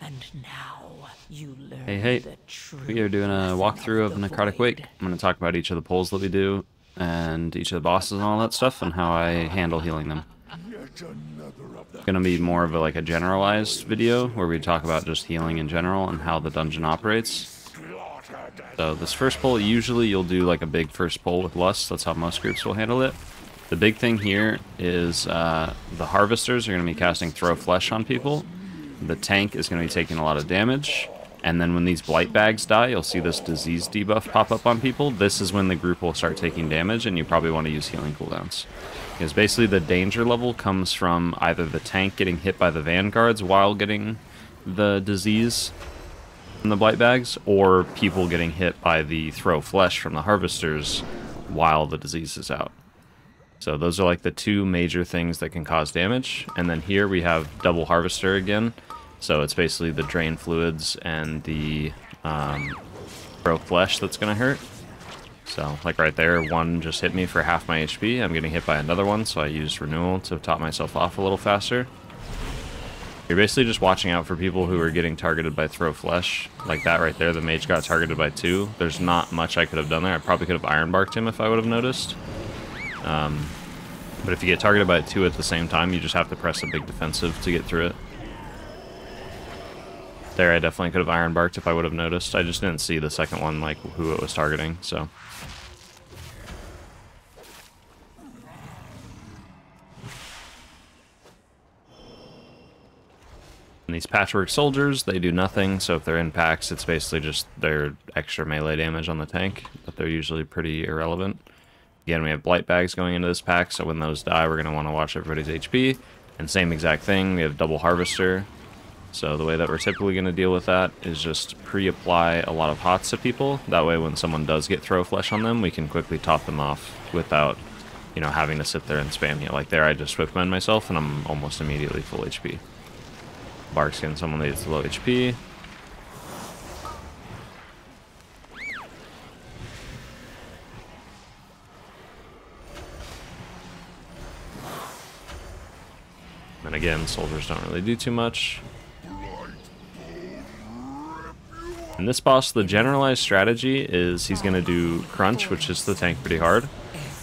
And now you learn Hey, the truth. we are doing a walkthrough of Necrotic Wake. I'm going to talk about each of the pulls that we do, and each of the bosses and all that stuff, and how I handle healing them. It's going to be more of like a generalized video, where we talk about just healing in general and how the dungeon operates. So this first pull, usually you'll do like a big first pull with Lust. That's how most groups will handle it. The big thing here is the Harvesters are going to be casting Throw Flesh on people. The tank is going to be taking a lot of damage, and then when these blight bags die, you'll see this disease debuff pop up on people. This is when the group will start taking damage, and you probably want to use healing cooldowns. Because basically the danger level comes from either the tank getting hit by the vanguards while getting the disease from the blight bags, or people getting hit by the throw flesh from the harvesters while the disease is out. So those are like the two major things that can cause damage. And then here we have double harvester again. So it's basically the drain fluids and the throw flesh that's going to hurt. So like right there, one just hit me for half my HP. I'm getting hit by another one, so I used renewal to top myself off a little faster. You're basically just watching out for people who are getting targeted by throw flesh. Like that right there, the mage got targeted by 2. There's not much I could have done there. I probably could have iron barked him if I would have noticed. But if you get targeted by 2 at the same time, you just have to press a big defensive to get through it. There, I definitely could have iron barked if I would have noticed. I just didn't see the second one, like who it was targeting, so. And these patchwork soldiers, they do nothing, so if they're in packs, it's basically just their extra melee damage on the tank, but they're usually pretty irrelevant. Again, we have blight bags going into this pack, so when those die, we're going to want to watch everybody's HP. And same exact thing, we have double harvester. So the way that we're typically going to deal with that is just pre-apply a lot of hots to people. That way when someone does get throw flesh on them, we can quickly top them off without, you know, having to sit there and spam you. Like there, I just swift mend myself and I'm almost immediately full HP. Barkskin, someone that is low HP. And again, soldiers don't really do too much. In this boss, the generalized strategy is he's going to do Crunch, which is the tank pretty hard.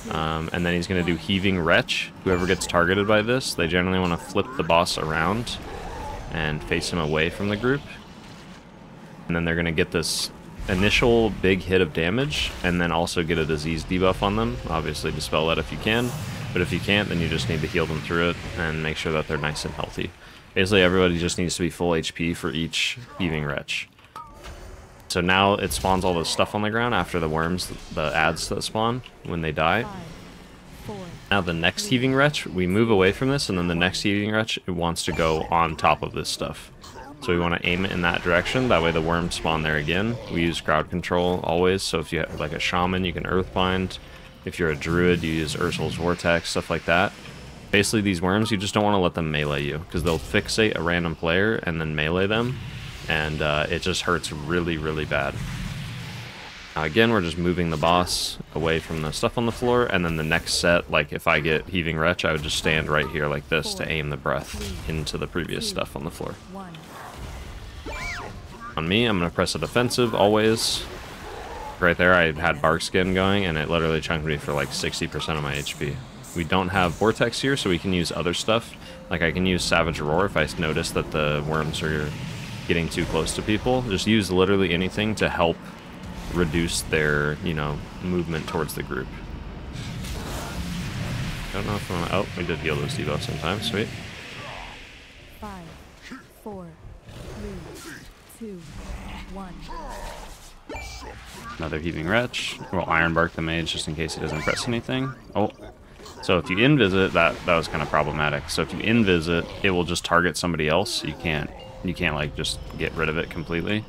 And then he's going to do Heaving Wretch. Whoever gets targeted by this, they generally want to flip the boss around and face him away from the group. And then they're going to get this initial big hit of damage, and then also get a disease debuff on them. Obviously, dispel that if you can. But if you can't, then you just need to heal them through it and make sure that they're nice and healthy. Basically, everybody just needs to be full HP for each Heaving Wretch. So now it spawns all this stuff on the ground after the worms, the ads that spawn when they die. Now the next Heaving Wretch, we move away from this, and then the next Heaving Wretch, it wants to go on top of this stuff. So we want to aim it in that direction, that way the worms spawn there again. We use crowd control always, so if you have like a Shaman, you can Earthbind. If you're a Druid, you use Ursul's Vortex, stuff like that. Basically, these worms, you just don't want to let them melee you, because they'll fixate a random player and then melee them, and it just hurts really, really bad. Now again, we're just moving the boss away from the stuff on the floor, and then the next set, like if I get Heaving Wretch, I would just stand right here like this to aim the breath into the previous stuff on the floor. On me, I'm going to press a defensive always. Right there, I had Barkskin going, and it literally chunked me for like 60% of my HP. We don't have Vortex here, so we can use other stuff. Like I can use Savage Roar if I notice that the worms are getting too close to people. Just use literally anything to help reduce their, you know, movement towards the group. I don't know if I'm... Oh, we did heal those debuffs in time. Sweet. 5, 4, 3, 2, 1. Another Heaving Wretch. We'll Iron Bark the mage just in case he doesn't press anything. Oh, so if you invis it, that was kind of problematic. So if you invis it, it will just target somebody else. You can't like just get rid of it completely.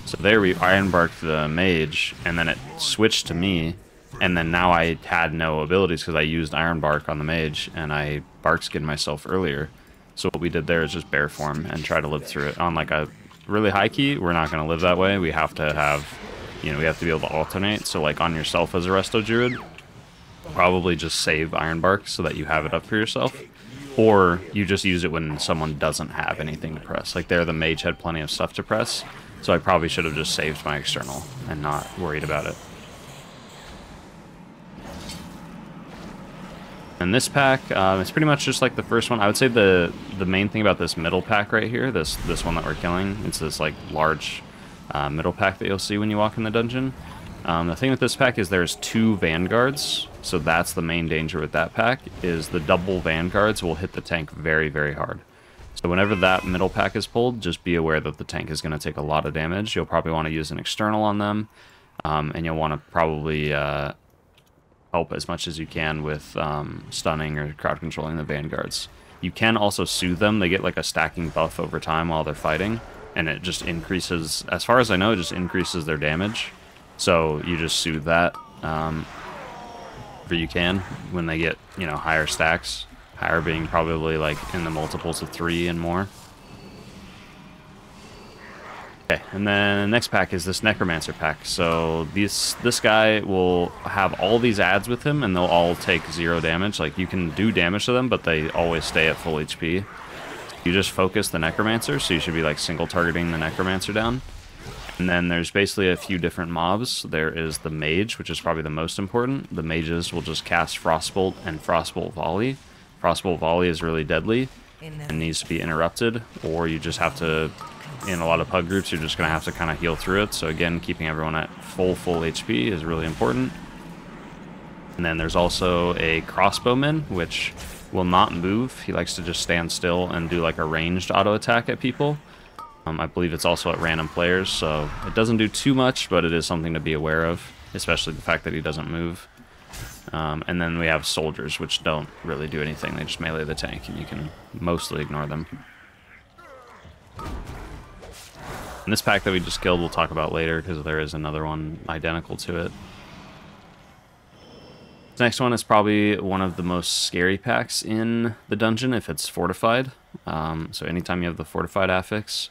So there we Iron Barked the mage, and then it switched to me, and then now I had no abilities because I used Iron Bark on the mage, and I Barkskin myself earlier. So what we did there is just bear form and try to live through it. On like a really high key, we're not going to live that way. We have to have, you know, we have to be able to alternate. So like on yourself as a Resto Druid, probably just save Iron Bark so that you have it up for yourself. Or you just use it when someone doesn't have anything to press. Like there, the mage had plenty of stuff to press, so I probably should have just saved my external and not worried about it. And this pack, it's pretty much just like the first one. I would say the main thing about this middle pack right here, this one that we're killing, it's this like large middle pack that you'll see when you walk in the dungeon. The thing with this pack is there's 2 vanguards, so that's the main danger with that pack, is the double vanguards will hit the tank very, very hard. So whenever that middle pack is pulled, just be aware that the tank is going to take a lot of damage. You'll probably want to use an external on them, and you'll want to probably help as much as you can with stunning or crowd controlling the vanguards. You can also soothe them. They get like a stacking buff over time while they're fighting, and it just increases, as far as I know, it just increases their damage. So you just soothe that whenever you can when they get, you know, higher stacks. Higher being probably like in the multiples of 3 and more. Okay, and then the next pack is this Necromancer pack. So this guy will have all these adds with him, and they'll all take 0 damage. Like you can do damage to them, but they always stay at full HP. You just focus the Necromancer, so you should be like single targeting the Necromancer down. And then there's basically a few different mobs. There is the Mage, which is probably the most important. The Mages will just cast Frostbolt and Frostbolt Volley. Frostbolt Volley is really deadly and needs to be interrupted, or you just have to, in a lot of pug groups, you're just going to have to kind of heal through it. So again, keeping everyone at full HP is really important. And then there's also a Crossbowman, which will not move. He likes to just stand still and do like a ranged auto attack at people. I believe it's also at random players, so it doesn't do too much, but it is something to be aware of, especially the fact that he doesn't move. And then we have soldiers, which don't really do anything. They just melee the tank, and you can mostly ignore them. And this pack that we just killed we'll talk about later, because there is another one identical to it. The next one is probably one of the most scary packs in the dungeon if it's fortified. So anytime you have the fortified affix,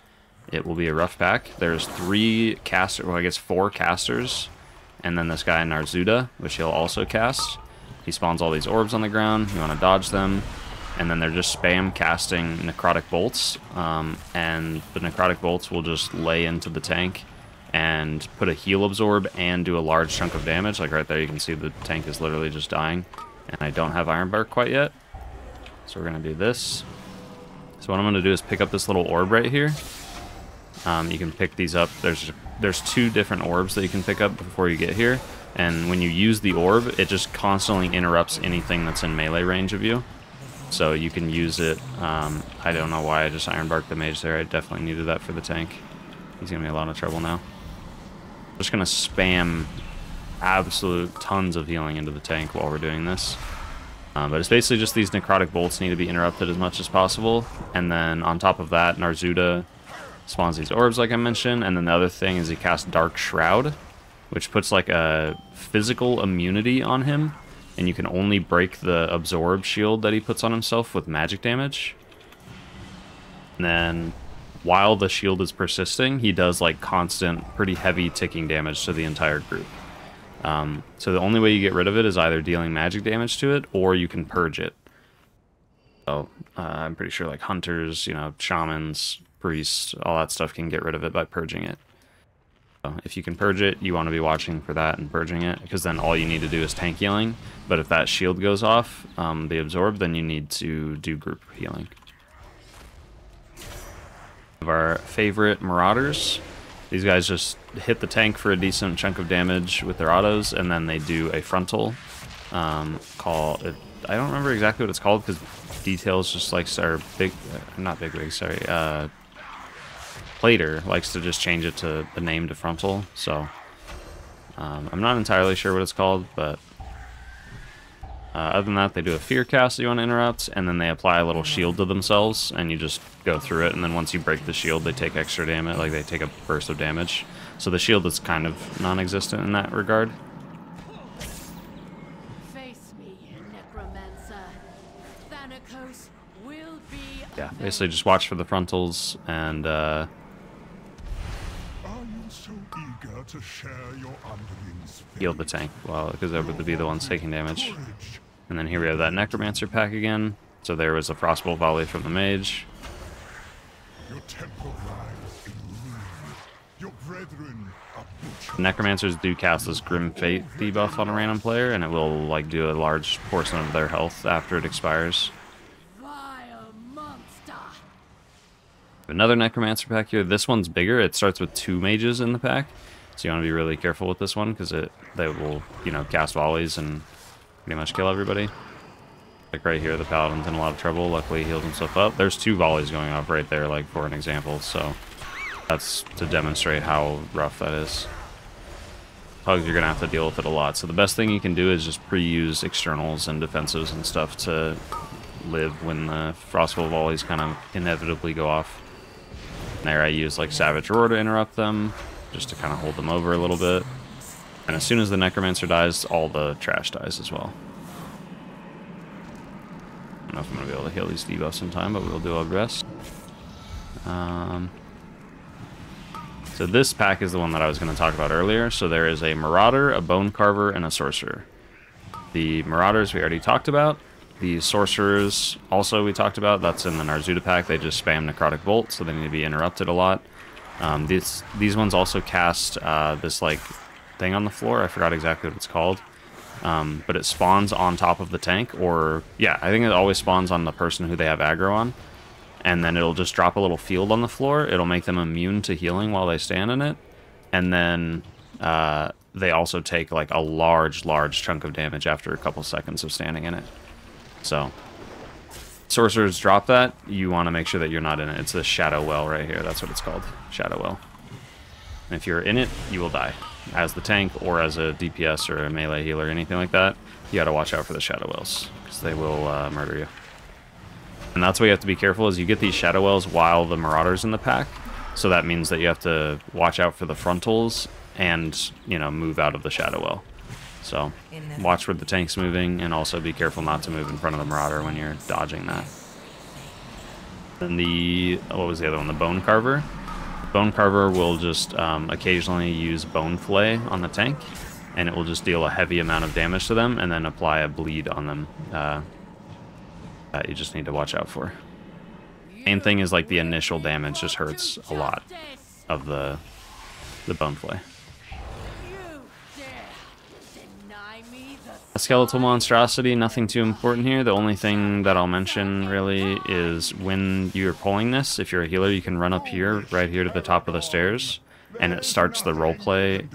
it will be a rough pack. There's 3 casters, well I guess 4 casters, and then this guy Narzuda, which he'll also cast. He spawns all these orbs on the ground, you want to dodge them, and then they're just spam casting Necrotic Bolts, and the Necrotic Bolts will just lay into the tank and put a heal absorb and do a large chunk of damage. Like right there you can see the tank is literally just dying, and I don't have Ironbark quite yet. So we're going to do this. So what I'm going to do is pick up this little orb right here. You can pick these up. There's 2 different orbs that you can pick up before you get here, and when you use the orb, it just constantly interrupts anything that's in melee range of you. So you can use it. I don't know why I just Ironbarked the mage there. I definitely needed that for the tank. He's going to be in a lot of trouble now. I'm just going to spam absolute tons of healing into the tank while we're doing this. But it's basically just these Necrotic Bolts need to be interrupted as much as possible. And then on top of that, Narzuda spawns these orbs like I mentioned. And then the other thing is he casts Dark Shroud, which puts like a physical immunity on him. And you can only break the absorb shield that he puts on himself with magic damage. And then while the shield is persisting, he does like constant, pretty heavy ticking damage to the entire group. So the only way you get rid of it is either dealing magic damage to it, or you can purge it. So I'm pretty sure like hunters, you know, shamans, priests, all that stuff can get rid of it by purging it. So if you can purge it, you want to be watching for that and purging it, because then all you need to do is tank healing. But if that shield goes off, the absorb, then you need to do group healing. Of our favorite Marauders. These guys just hit the tank for a decent chunk of damage with their autos, and then they do a frontal. I don't remember exactly what it's called because details just like Plater likes to just change it to the name to frontal. So I'm not entirely sure what it's called, but other than that, they do a fear cast that you want to interrupt, and then they apply a little shield to themselves, and you just go through it, and then once you break the shield, they take extra damage, like they take a burst of damage. So the shield is kind of non-existent in that regard. Face me, Necromancer. Thanatos will be Yeah, basically just watch for the frontals, and Are you so eager to share your underlings' heal the tank, well, because they would be the ones taking damage. courage? And then here we have that Necromancer pack again. So there was a Frostbolt volley from the mage. Your temple lies in ruin. Your brethren are butchered. Necromancers do cast this Grim Fate debuff on a random player, and it will like do a large portion of their health after it expires. Vile monster. Another Necromancer pack here. This one's bigger. It starts with 2 mages in the pack, so you want to be really careful with this one because they will, you know, cast volleys and pretty much kill everybody. Like right here, the Paladin's in a lot of trouble. Luckily, he healed himself up. There's 2 volleys going off right there, like for an example. So that's to demonstrate how rough that is. Hugs, you're gonna have to deal with it a lot. So the best thing you can do is just pre-use externals and defensives and stuff to live when the Frostbolt volleys kind of inevitably go off. There I use like Savage Roar to interrupt them, just to kind of hold them over a little bit. And as soon as the Necromancer dies, all the trash dies as well. I don't know if I'm going to be able to heal these debuffs in time, but we'll do our best. So this pack is the one that I was going to talk about earlier. So there is a Marauder, a Bone Carver, and a Sorcerer. The Marauders we already talked about. The Sorcerers also we talked about. That's in the Narzuda pack. They just spam Necrotic Bolt, so they need to be interrupted a lot. These ones also cast this like thing on the floor. I forgot exactly what it's called. But it spawns on top of the tank, or yeah, I think it always spawns on the person who they have aggro on, and then it'll just drop a little field on the floor. It'll make them immune to healing while they stand in it, and then they also take like a large chunk of damage after a couple seconds of standing in it. So sorcerers drop that. You want to make sure that you're not in it. It's the Shadow Well right here. That's what it's called, Shadow Well. And if you're in it, you will die. As the tank or as a DPS or a melee healer or anything like that, you got to watch out for the Shadow Wells because they will murder you. And that's why you have to be careful is you get these Shadow Wells while the Marauder's in the pack. So that means that you have to watch out for the frontals and, you know, move out of the Shadow Well. So watch where the tank's moving and also be careful not to move in front of the Marauder when you're dodging that. Then the, what was the other one? The Bone Carver. Bone Carver will just occasionally use Bone Flay on the tank, and it will just deal a heavy amount of damage to them and then apply a bleed on them that you just need to watch out for. Main thing is like the initial damage just hurts a lot of the Bone Flay. A skeletal monstrosity, nothing too important here. The only thing that I'll mention really is when you're pulling this, if you're a healer, you can run up here, right here to the top of the stairs, and it starts the roleplay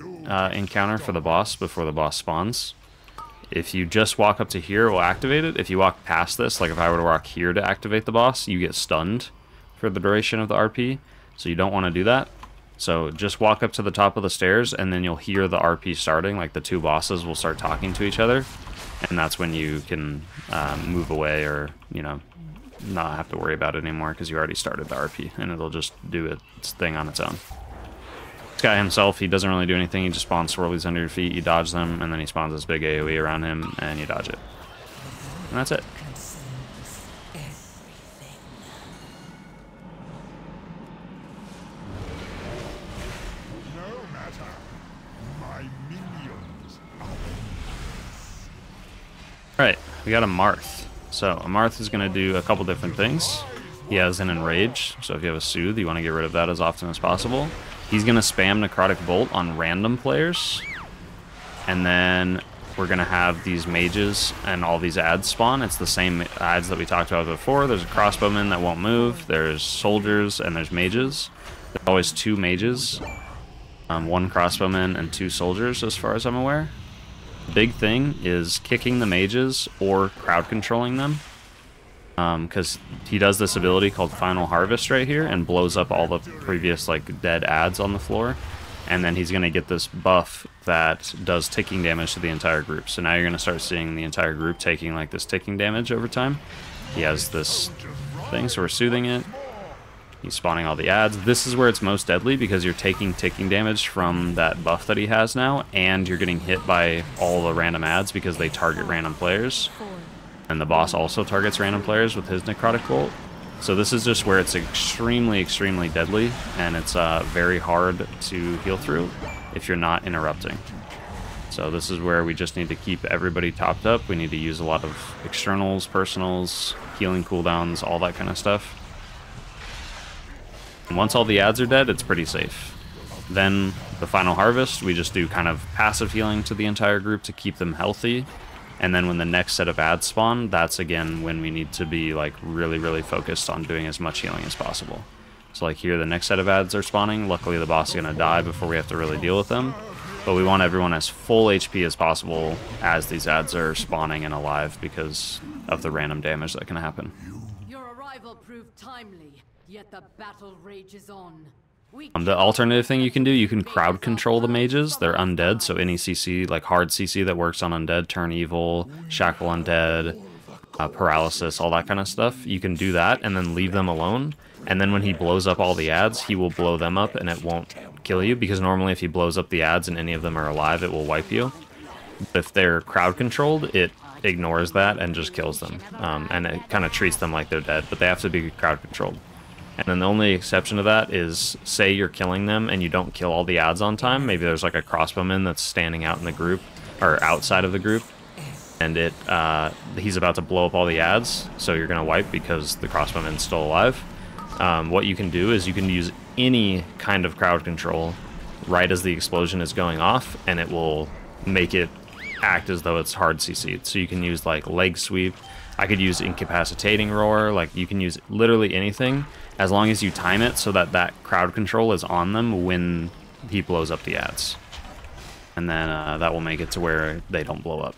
encounter for the boss before the boss spawns. If you just walk up to here, it will activate it. If you walk past this, like if I were to walk here to activate the boss, you get stunned for the duration of the RP, so you don't want to do that. So just walk up to the top of the stairs and then you'll hear the RP starting, like the 2 bosses will start talking to each other, and that's when you can move away or, you know, not have to worry about it anymore because you already started the RP and it'll just do its thing on its own. This guy himself, he doesn't really do anything, he just spawns swirlies under your feet, you dodge them, and then he spawns this big AoE around him and you dodge it. And that's it. Alright, we got a Marth. So, a Marth is going to do a couple different things. He has an Enrage, so if you have a Soothe, you want to get rid of that as often as possible. He's going to spam Necrotic Bolt on random players. And then we're going to have these mages and all these ads spawn. It's the same ads that we talked about before. There's a crossbowman that won't move, there's soldiers, and there's mages. There's always 2 mages, 1 crossbowman, and 2 soldiers as far as I'm aware. Big thing is kicking the mages or crowd controlling them, because he does this ability called Final Harvest right here and blows up all the previous like dead ads on the floor, and then he's going to get this buff that does ticking damage to the entire group. So now you're going to start seeing the entire group taking like this ticking damage over time. He has this thing, so we're soothing it. He's spawning all the ads. This is where it's most deadly because you're taking ticking damage from that buff that he has now, and you're getting hit by all the random ads because they target random players. And the boss also targets random players with his Necrotic Bolt. So this is just where it's extremely deadly, and it's very hard to heal through if you're not interrupting. So this is where we just need to keep everybody topped up. We need to use a lot of externals, personals, healing cooldowns, all that kind of stuff. And once all the ads are dead, it's pretty safe. Then the final harvest, we just do kind of passive healing to the entire group to keep them healthy. And then when the next set of ads spawn, that's again when we need to be like really focused on doing as much healing as possible. So like here, the next set of ads are spawning. Luckily the boss is going to die before we have to really deal with them. But we want everyone as full HP as possible as these ads are spawning and alive because of the random damage that can happen. Your arrival proved timely, yet the battle rages on. The alternative thing you can do, you can crowd control the mages. They're undead, so any CC, like hard CC that works on undead, turn evil, shackle undead, paralysis, all that kind of stuff. You can do that and then leave them alone. And then when he blows up all the ads, he will blow them up and it won't kill you, because normally if he blows up the ads and any of them are alive, it will wipe you. But if they're crowd controlled, it ignores that and just kills them. And it kind of treats them like they're dead, but they have to be crowd controlled. And then the only exception to that is, say you're killing them and you don't kill all the ads on time. Maybe there's like a crossbowman that's standing out in the group, or outside of the group, and he's about to blow up all the ads, so you're going to wipe because the crossbowman's still alive. What you can do is you can use any kind of crowd control right as the explosion is going off, and it will make it act as though it's hard CC'd. So you can use like leg sweep. I could use incapacitating roar. Like you can use literally anything as long as you time it so that that crowd control is on them when he blows up the ads. And then that will make it to where they don't blow up.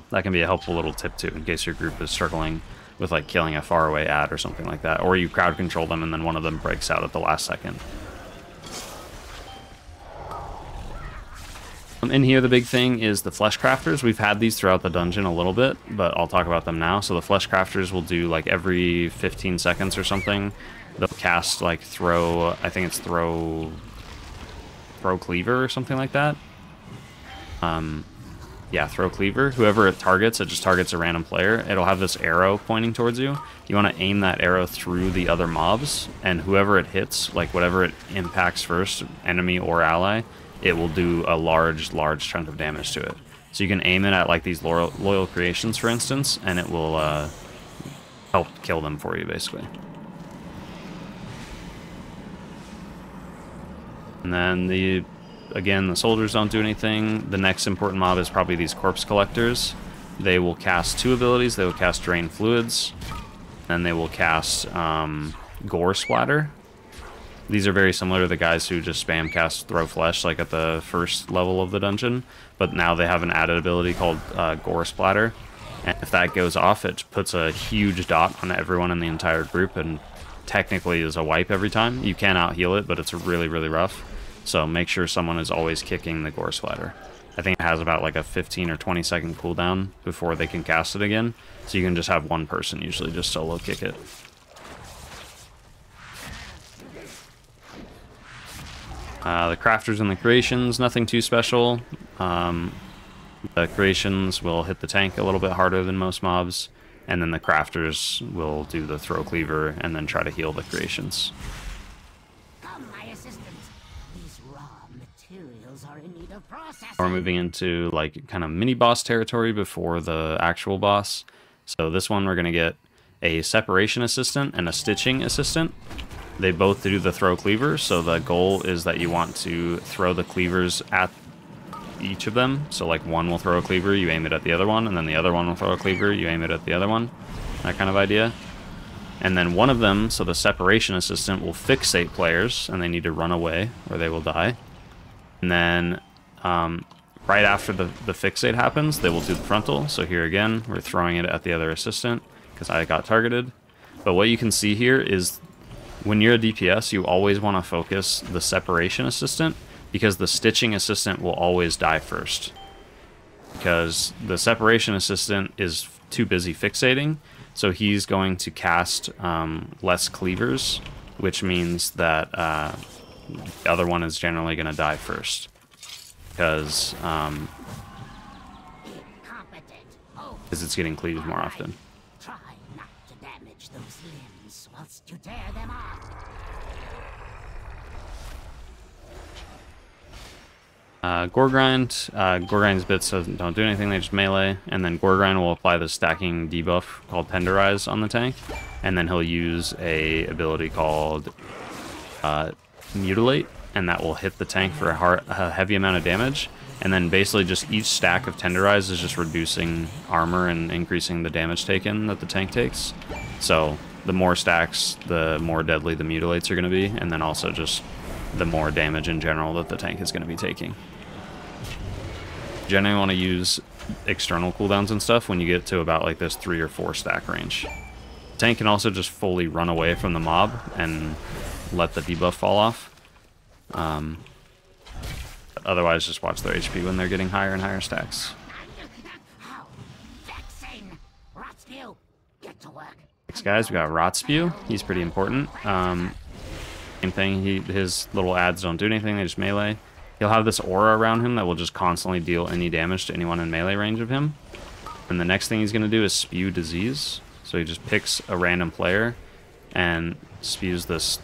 That can be a helpful little tip too, in case your group is struggling with like killing a faraway ad or something like that. Or you crowd control them and then one of them breaks out at the last second. In here, the big thing is the flesh crafters. We've had these throughout the dungeon a little bit, but I'll talk about them now. So the flesh crafters will do like every 15 seconds or something. They'll cast like throw, I think it's throw cleaver or something like that. Yeah, throw cleaver. Whoever it targets just targets a random player. It'll have this arrow pointing towards you. You want to aim that arrow through the other mobs, and whoever it hits, like whatever it impacts first, enemy or ally, it will do a large chunk of damage to it. So you can aim it at like these loyal creations, for instance, and it will help kill them for you, basically. And then again, the soldiers don't do anything. The next important mob is probably these corpse collectors. They will cast 2 abilities. They will cast Drain Fluids, and they will cast Gore Splatter. These are very similar to the guys who just spam cast Throw Flesh like at the first level of the dungeon, but now they have an added ability called Gore Splatter. And if that goes off, it puts a huge dot on everyone in the entire group and technically is a wipe every time. You can out-heal it, but it's really rough. So make sure someone is always kicking the Gore Splatter. I think it has about like a 15 or 20 second cooldown before they can cast it again. So you can just have one person usually just solo kick it. The crafters and the creations, nothing too special. The creations will hit the tank a little bit harder than most mobs, and then the crafters will do the throw cleaver and then try to heal the creations. Come, my assistant. These raw materials are in need of processing. We're moving into like kind of mini boss territory before the actual boss. So this one we're going to get a separation assistant and a stitching assistant. They both do the throw cleaver, so the goal is that you want to throw the cleavers at each of them. So like one will throw a cleaver, you aim it at the other one, and then the other one will throw a cleaver, you aim it at the other one. That kind of idea. And then one of them, so the separation assistant, will fixate players, and they need to run away or they will die. And then right after the fixate happens, they will do the frontal. So here again, we're throwing it at the other assistant because I got targeted. But what you can see here is when you're a DPS, you always want to focus the separation assistant, because the stitching assistant will always die first. Because the separation assistant is too busy fixating, so he's going to cast less cleavers, which means that the other one is generally going to die first. Because it's getting cleaved more often. Try not to damage those limbs whilst you tear them off. Gore-Grind. Gore-Grind's bits don't do anything, they just melee. And then Gore-Grind will apply the stacking debuff called Tenderize on the tank. And then he'll use a ability called Mutilate, and that will hit the tank for a heavy amount of damage. And then basically just each stack of Tenderize is just reducing armor and increasing the damage taken that the tank takes. So the more stacks, the more deadly the Mutilates are going to be, and then also just the more damage in general that the tank is going to be taking. Generally want to use external cooldowns and stuff when you get to about like this 3 or 4 stack range. The tank can also just fully run away from the mob and let the debuff fall off. Otherwise, just watch their HP when they're getting higher and higher stacks. Next guys, we got Rot Spew. He's pretty important. Same thing, his little ads don't do anything, they just melee. He'll have this aura around him that will just constantly deal any damage to anyone in melee range of him. And the next thing he's going to do is spew disease. So he just picks a random player and spews this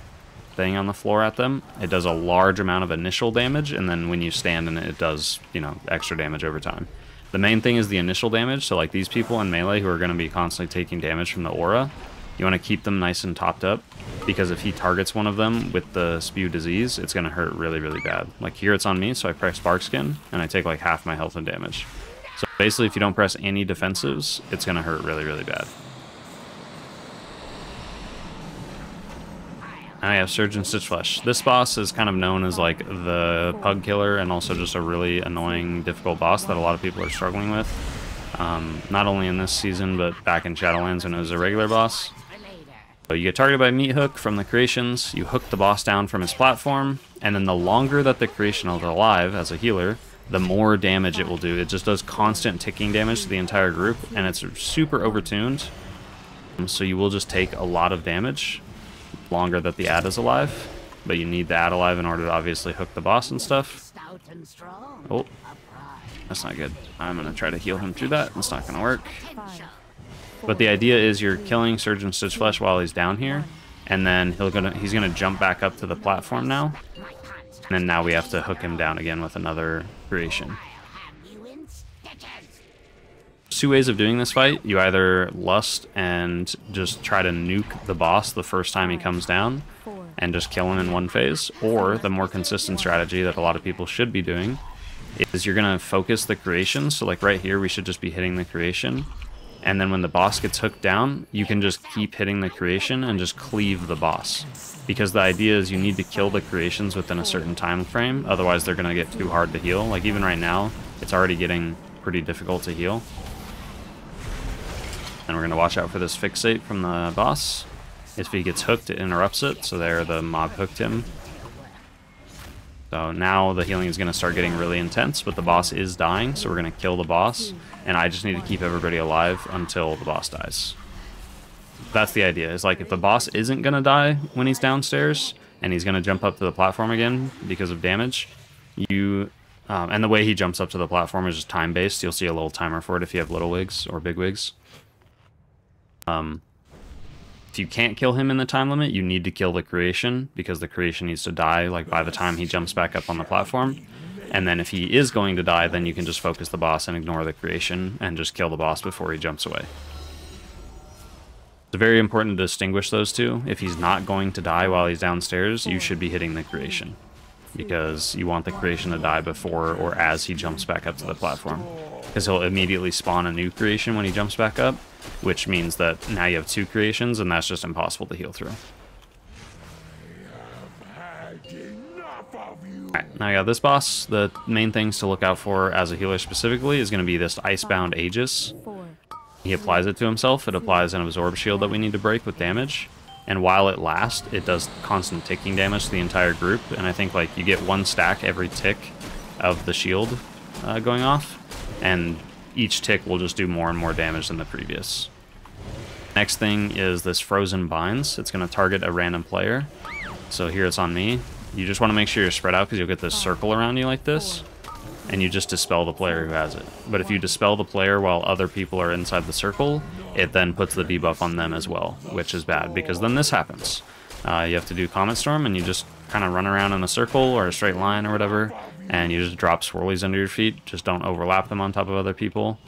thing on the floor at them. It does a large amount of initial damage, and then when you stand in it, it does, you know, extra damage over time. The main thing is the initial damage, so like these people in melee who are going to be constantly taking damage from the aura, you want to keep them nice and topped up, because if he targets one of them with the spew disease, it's going to hurt really, really bad. Like here it's on me, so I press Sparkskin, and I take like half my health and damage. So basically if you don't press any defensives, it's going to hurt really, really bad. I have Surgeon Stitchflesh. This boss is kind of known as like the pug killer, and also just a really annoying, difficult boss that a lot of people are struggling with. Not only in this season, but back in Shadowlands when it was a regular boss. So you get targeted by Meat Hook from the creations, you hook the boss down from his platform, and then the longer that the creation is alive as a healer, the more damage it will do. It just does constant ticking damage to the entire group, and it's super overtuned. So you will just take a lot of damage longer that the ad is alive, but you need the ad alive in order to obviously hook the boss and stuff. Oh, that's not good. I'm gonna try to heal him through that. It's not gonna work. But the idea is you're killing Surgeon Stitchflesh while he's down here, and then he's gonna jump back up to the platform now, and then now we have to hook him down again with another creation. Two ways of doing this fight. You either lust and just try to nuke the boss the first time he comes down and just kill him in one phase, or the more consistent strategy that a lot of people should be doing is you're gonna focus the creation. So like right here we should just be hitting the creation, and then when the boss gets hooked down, you can just keep hitting the creation and just cleave the boss, because the idea is you need to kill the creations within a certain time frame, otherwise they're gonna get too hard to heal. Like even right now it's already getting pretty difficult to heal. And we're going to watch out for this fixate from the boss. If he gets hooked, it interrupts it, so there the mob hooked him. So now the healing is going to start getting really intense, but the boss is dying, so we're going to kill the boss, and I just need to keep everybody alive until the boss dies. That's the idea, is like if the boss isn't going to die when he's downstairs, and he's going to jump up to the platform again because of damage, and the way he jumps up to the platform is just time-based. You'll see a little timer for it if you have little wigs or big wigs. If you can't kill him in the time limit, you need to kill the creation, because the creation needs to die like by the time he jumps back up on the platform. And then if he is going to die, then you can just focus the boss and ignore the creation and just kill the boss before he jumps away. It's very important to distinguish those two. If he's not going to die while he's downstairs, you should be hitting the creation, because you want the creation to die before or as he jumps back up to the platform, because he'll immediately spawn a new creation when he jumps back up, which means that now you have 2 creations, and that's just impossible to heal through. Alright, now I got this boss. The main things to look out for as a healer specifically is going to be this Icebound Aegis. He applies it to himself. It applies an absorb shield that we need to break with damage, and while it lasts, it does constant ticking damage to the entire group, and I think like you get 1 stack every tick of the shield going off, and each tick will just do more and more damage than the previous. Next thing is this Frozen Binds. It's going to target a random player. So here it's on me. You just want to make sure you're spread out, because you'll get this circle around you like this, and you just dispel the player who has it. But if you dispel the player while other people are inside the circle, it then puts the debuff on them as well, which is bad, because then this happens. You have to do Comet Storm, and you just kind of run around in a circle or a straight line or whatever, and you just drop swirlies under your feet. Just don't overlap them on top of other people.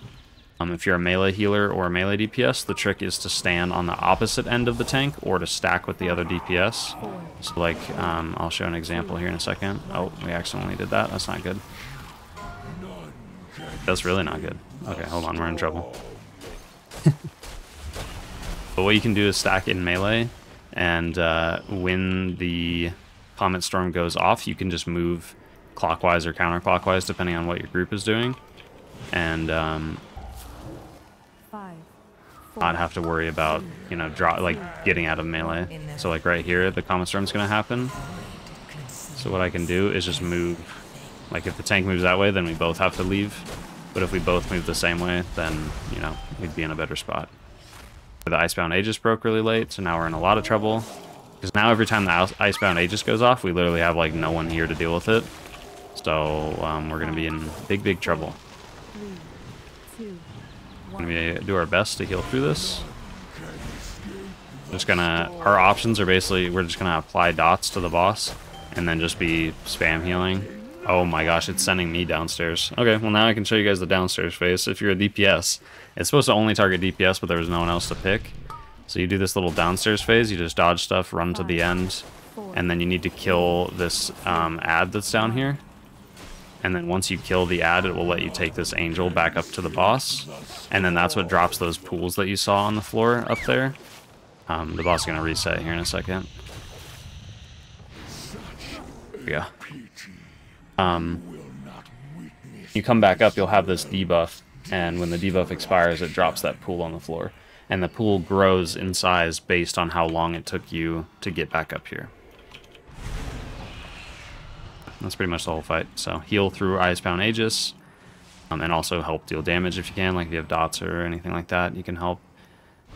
If you're a melee healer or a melee DPS, the trick is to stand on the opposite end of the tank or to stack with the other DPS. So like, I'll show an example here in a second. Oh, we accidentally did that. That's not good. That's really not good. Okay, hold on, we're in trouble. But what you can do is stack in melee, and when the Comet Storm goes off, you can just move clockwise or counterclockwise depending on what your group is doing. And not have to worry about, you know, getting out of melee. So like right here, the Comet Storm's gonna happen. So what I can do is just move, like if the tank moves that way, then we both have to leave. But if we both move the same way, then, you know, we'd be in a better spot. The Icebound Aegis broke really late, so now we're in a lot of trouble. Because now every time the Icebound Aegis goes off, we literally have like no one here to deal with it. So we're gonna be in big trouble. We're gonna do our best to heal through this. Our options are basically, we're just gonna apply dots to the boss and then just be spam healing. Oh my gosh, it's sending me downstairs. Okay, well now I can show you guys the downstairs phase. If you're a DPS, it's supposed to only target DPS, but there was no one else to pick. So you do this little downstairs phase, you just dodge stuff, run to the end, and then you need to kill this ad that's down here. And then once you kill the ad, it will let you take this angel back up to the boss. And then that's what drops those pools that you saw on the floor up there. The boss is going to reset here in a second. Yeah. You come back up, you'll have this debuff. And when the debuff expires, it drops that pool on the floor. And the pool grows in size based on how long it took you to get back up here. That's pretty much the whole fight. So heal through Icebound Aegis, and also help deal damage if you can, like if you have dots or anything like that, you can help.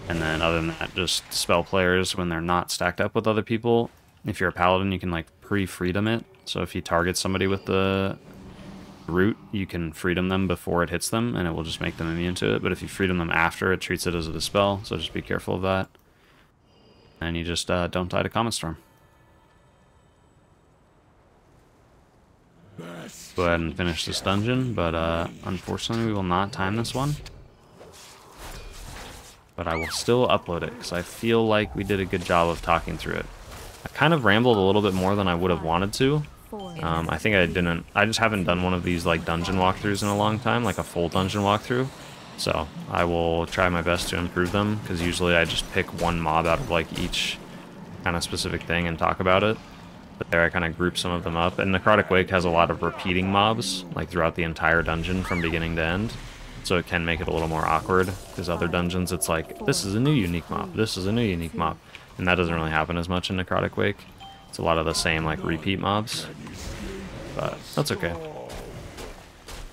And then other than that, just spell players when they're not stacked up with other people. If you're a Paladin, you can like pre-freedom it. So if you target somebody with the root, you can freedom them before it hits them, and it will just make them immune to it. But if you freedom them after, it treats it as a dispel, so just be careful of that. And you just don't die to Comet Storm. Go ahead and finish this dungeon, but unfortunately we will not time this one. But I will still upload it, because I feel like we did a good job of talking through it. I kind of rambled a little bit more than I would have wanted to. I think I just haven't done one of these like dungeon walkthroughs in a long time, like a full dungeon walkthrough. So I will try my best to improve them, because usually I just pick one mob out of like each kind of specific thing and talk about it. But there I kind of group some of them up. And Necrotic Wake has a lot of repeating mobs, like throughout the entire dungeon from beginning to end. So it can make it a little more awkward, because other dungeons it's like, this is a new unique mob, this is a new unique mob. And that doesn't really happen as much in Necrotic Wake. It's a lot of the same like repeat mobs. But that's okay.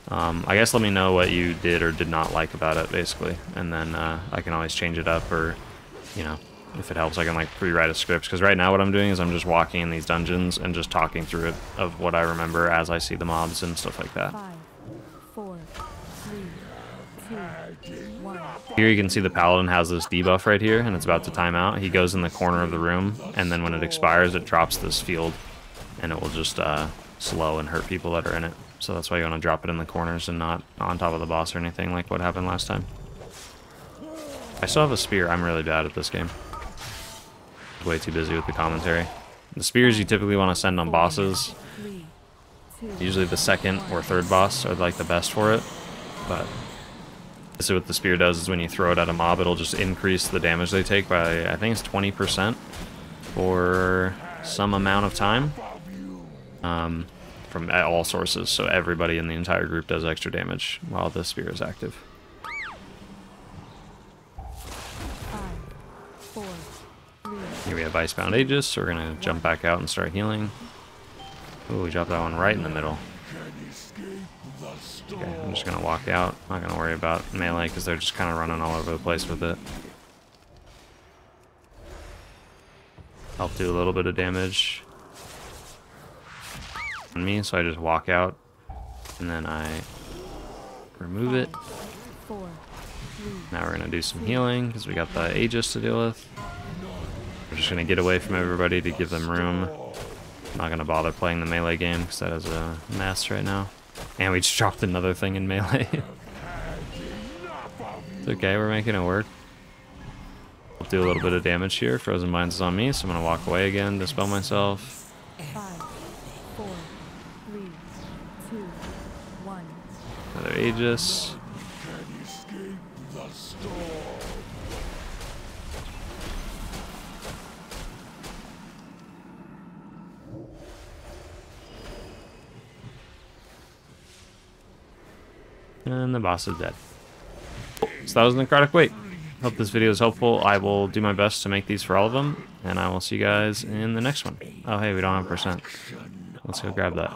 I guess let me know what you did or did not like about it, basically. And then I can always change it up, or, you know, if it helps, I can like pre-write a script. Because right now what I'm doing is I'm just walking in these dungeons and just talking through it of what I remember as I see the mobs and stuff like that. 5, 4, 3, 2, 1. Here you can see the Paladin has this debuff right here, and it's about to time out. He goes in the corner of the room, and then when it expires, it drops this field, and it will just slow and hurt people that are in it. So that's why you want to drop it in the corners and not on top of the boss or anything like what happened last time. I still have a spear. I'm really bad at this game. Way too busy with the commentary. The spears you typically want to send on bosses. Usually the second or third boss are like the best for it. But so what the spear does is when you throw it at a mob, it'll just increase the damage they take by, I think it's 20% for some amount of time. From all sources, so everybody in the entire group does extra damage while the spear is active. 5, 4, 3. Here we have Icebound Aegis, so we're gonna jump back out and start healing. Ooh, we dropped that one right in the middle. Okay, I'm just gonna walk out. Not gonna worry about melee because they're just kind of running all over the place with it. Help do a little bit of damage on me, so I just walk out and then I remove it. 4, 3. Now we're gonna do some healing because we got the Aegis to deal with. We're just gonna get away from everybody to give them room. I'm not going to bother playing the melee game because that is a mess right now. And we just dropped another thing in melee. It's okay, we're making it work. I'll do a little bit of damage here. Frozen Binds is on me, so I'm going to walk away again, dispel myself. 5, 4, 3, 2, 1. Another Aegis. And the boss is dead. So that was Necrotic Wake. Hope this video is helpful. I will do my best to make these for all of them, and I will see you guys in the next one. Oh hey, we don't have %. Let's go grab that.